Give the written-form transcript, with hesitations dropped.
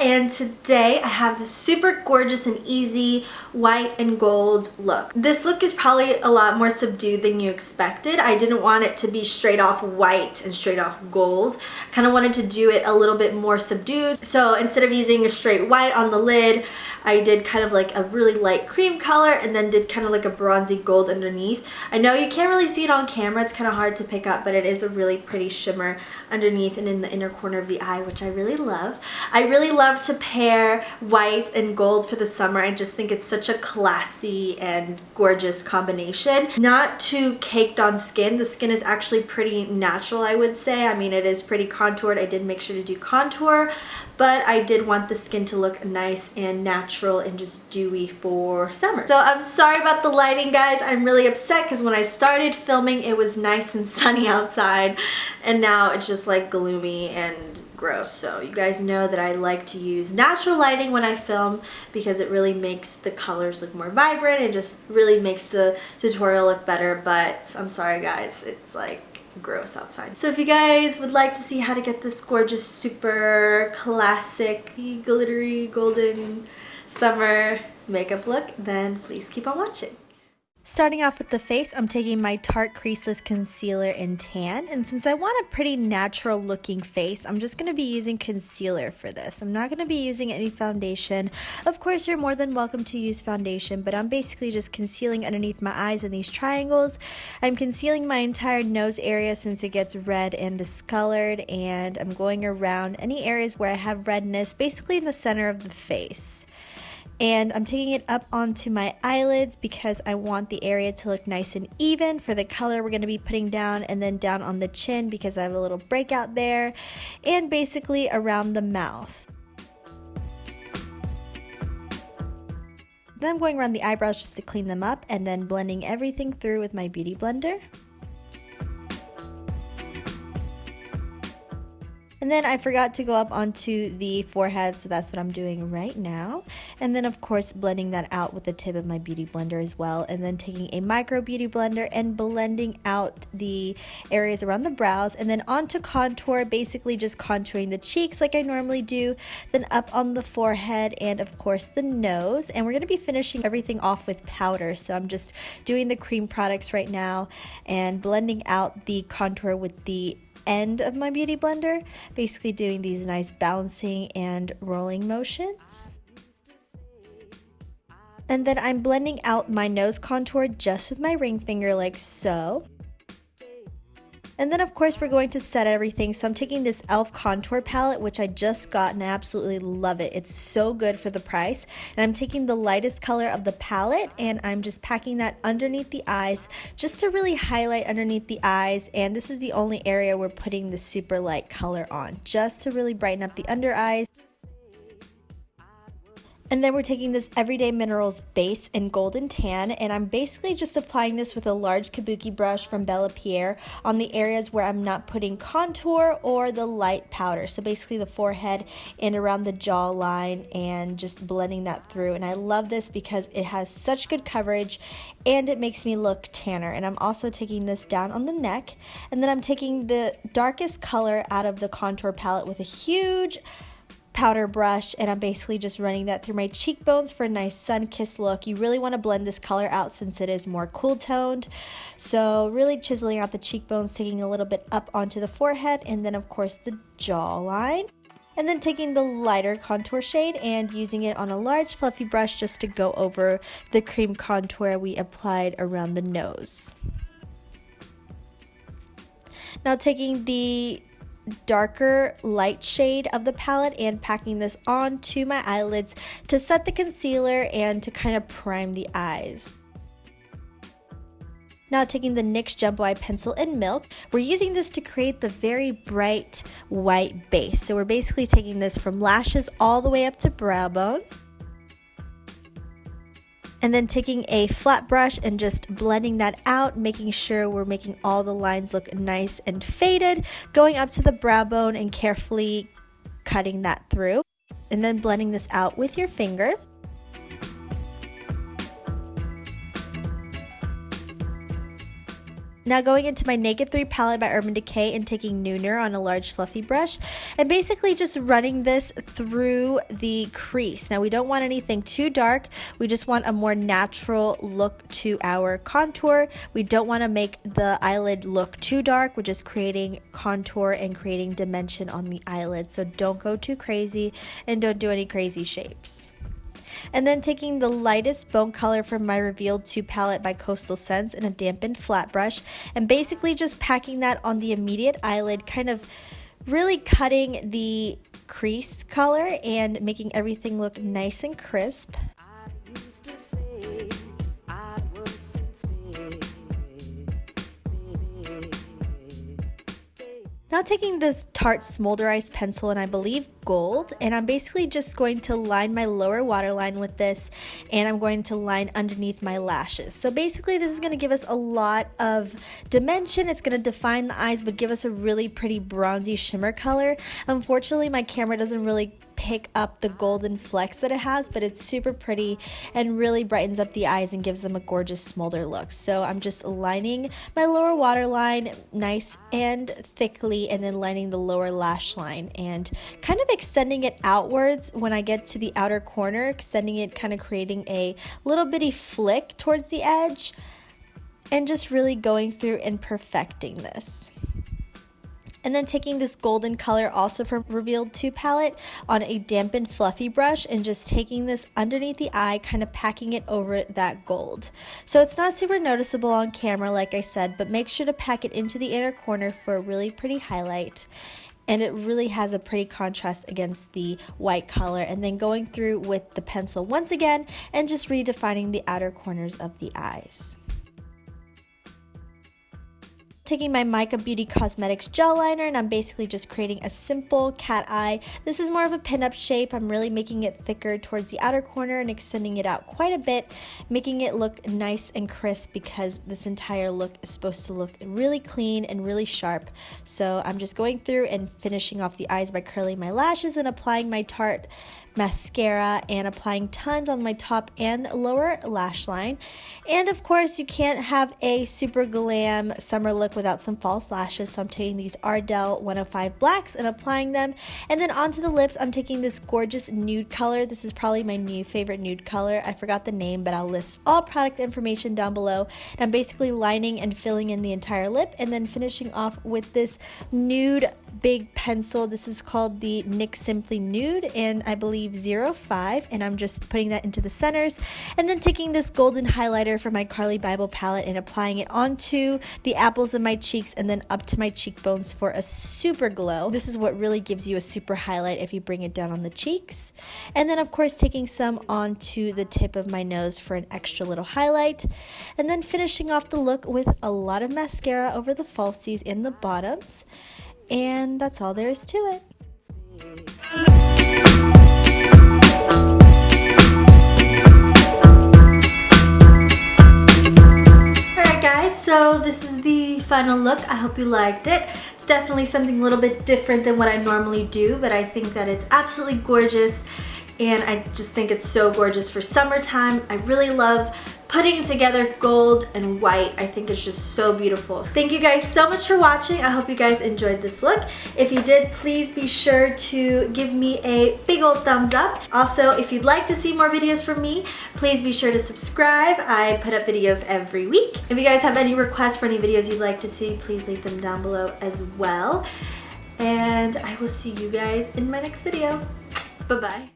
and today I have this super gorgeous and easy white and gold look. This look is probably a lot more subdued than you expected. I didn't want it to be straight off white and straight off gold. I kind of wanted to do it a little bit more subdued. So instead of using a straight white on the lid, I did kind of like a really light cream color and then did kind of like a bronzy gold underneath. I know you can't really see it on camera, it's kind of hard to pick up, but it is a really pretty shimmer underneath and in the inner corner of the eye, which I really love. I really love to pair white and gold for the summer. I just think it's such a classy and gorgeous combination. Not too caked on skin. The skin is actually pretty natural, I would say. I mean, it is pretty contoured. I did make sure to do contour, but I did want the skin to look nice and natural and just dewy for summer. So I'm sorry about the lighting, guys. I'm really upset because when I started filming, it was nice and sunny outside, and now it's just like gloomy and gross. So you guys know that I like to use natural lighting when I film because it really makes the colors look more vibrant and just really makes the tutorial look better. But I'm sorry, guys, it's like gross outside. So if you guys would like to see how to get this gorgeous, super classic, glittery, golden summer makeup look, then please keep on watching. Starting off with the face, I'm taking my Tarte Creaseless Concealer in Tan, and since I want a pretty natural looking face, I'm just going to be using concealer for this. I'm not going to be using any foundation. Of course, you're more than welcome to use foundation, but I'm basically just concealing underneath my eyes in these triangles. I'm concealing my entire nose area since it gets red and discolored, and I'm going around any areas where I have redness, basically in the center of the face. And I'm taking it up onto my eyelids because I want the area to look nice and even for the color we're going to be putting down, and then down on the chin because I have a little breakout there, and basically around the mouth. Then I'm going around the eyebrows just to clean them up, and then blending everything through with my beauty blender. And then I forgot to go up onto the forehead, so that's what I'm doing right now. And then of course blending that out with the tip of my beauty blender as well. And then taking a micro beauty blender and blending out the areas around the brows. And then onto contour, basically just contouring the cheeks like I normally do. Then up on the forehead and of course the nose. And we're going to be finishing everything off with powder. So I'm just doing the cream products right now and blending out the contour with the end of my beauty blender, basically doing these nice bouncing and rolling motions. And then I'm blending out my nose contour just with my ring finger like so. And then of course we're going to set everything. So I'm taking this e.l.f. contour palette, which I just got and I absolutely love it. It's so good for the price. And I'm taking the lightest color of the palette and I'm just packing that underneath the eyes just to really highlight underneath the eyes. And this is the only area we're putting the super light color on, just to really brighten up the under eyes. And then we're taking this Everyday Minerals base in Golden Tan, and I'm basically just applying this with a large kabuki brush from Bella Pierre on the areas where I'm not putting contour or the light powder. So basically the forehead and around the jawline, and just blending that through. And I love this because it has such good coverage and it makes me look tanner. And I'm also taking this down on the neck, and then I'm taking the darkest color out of the contour palette with a huge powder brush, and I'm basically just running that through my cheekbones for a nice sun-kissed look. You really want to blend this color out since it is more cool toned. So really chiseling out the cheekbones, taking a little bit up onto the forehead, and then of course the jawline. And then taking the lighter contour shade and using it on a large fluffy brush just to go over the cream contour we applied around the nose. Now taking the darker light shade of the palette and packing this onto my eyelids to set the concealer and to kind of prime the eyes. Now taking the NYX Jumbo Eye Pencil in Milk, we're using this to create the very bright white base. So we're basically taking this from lashes all the way up to brow bone. And then taking a flat brush and just blending that out, making sure we're making all the lines look nice and faded, going up to the brow bone and carefully cutting that through. And then blending this out with your finger. Now going into my Naked 3 palette by Urban Decay and taking Nooner on a large fluffy brush and basically just running this through the crease. Now we don't want anything too dark, we just want a more natural look to our contour. We don't want to make the eyelid look too dark, we're just creating contour and creating dimension on the eyelid. So don't go too crazy and don't do any crazy shapes. And then taking the lightest bone color from my Revealed 2 palette by Coastal Scents in a dampened flat brush and basically just packing that on the immediate eyelid, kind of really cutting the crease color and making everything look nice and crisp. Now taking this Tarte Smolderized pencil and I believe gold, and I'm basically just going to line my lower waterline with this, and I'm going to line underneath my lashes. So basically this is going to give us a lot of dimension. It's going to define the eyes but give us a really pretty bronzy shimmer color. Unfortunately my camera doesn't really pick up the golden flecks that it has, but it's super pretty and really brightens up the eyes and gives them a gorgeous smolder look. So I'm just lining my lower waterline nice and thickly and then lining the lower lash line and kind of extending it outwards when I get to the outer corner, extending it, kind of creating a little bitty flick towards the edge and just really going through and perfecting this. And then taking this golden color also from Revealed 2 palette on a dampened fluffy brush and just taking this underneath the eye, kind of packing it over that gold. So it's not super noticeable on camera like I said, but make sure to pack it into the inner corner for a really pretty highlight. And it really has a pretty contrast against the white color. And then going through with the pencil once again and just redefining the outer corners of the eyes. Taking my Mica Beauty Cosmetics gel liner and I'm basically just creating a simple cat eye. This is more of a pinup shape. I'm really making it thicker towards the outer corner and extending it out quite a bit, making it look nice and crisp because this entire look is supposed to look really clean and really sharp. So I'm just going through and finishing off the eyes by curling my lashes and applying my Tarte mascara and applying tons on my top and lower lash line. And of course you can't have a super glam summer look without some false lashes, so I'm taking these Ardell 105 blacks and applying them. And then onto the lips I'm taking this gorgeous nude color. This is probably my new favorite nude color. I forgot the name, but I'll list all product information down below. And I'm basically lining and filling in the entire lip and then finishing off with this nude big pencil. This is called the NYX Simply Nude and I believe 05, and I'm just putting that into the centers and then taking this golden highlighter from my Carli Bybel palette and applying it onto the apples of my cheeks and then up to my cheekbones for a super glow. This is what really gives you a super highlight if you bring it down on the cheeks. And then of course taking some onto the tip of my nose for an extra little highlight and then finishing off the look with a lot of mascara over the falsies in the bottoms. And that's all there is to it. Alright guys, so this is the final look. I hope you liked it. It's definitely something a little bit different than what I normally do, but I think that it's absolutely gorgeous and I just think it's so gorgeous for summertime. I really love putting together gold and white. I think it's just so beautiful. Thank you guys so much for watching. I hope you guys enjoyed this look. If you did, please be sure to give me a big old thumbs up. Also, if you'd like to see more videos from me, please be sure to subscribe. I put up videos every week. If you guys have any requests for any videos you'd like to see, please leave them down below as well. And I will see you guys in my next video. Bye-bye.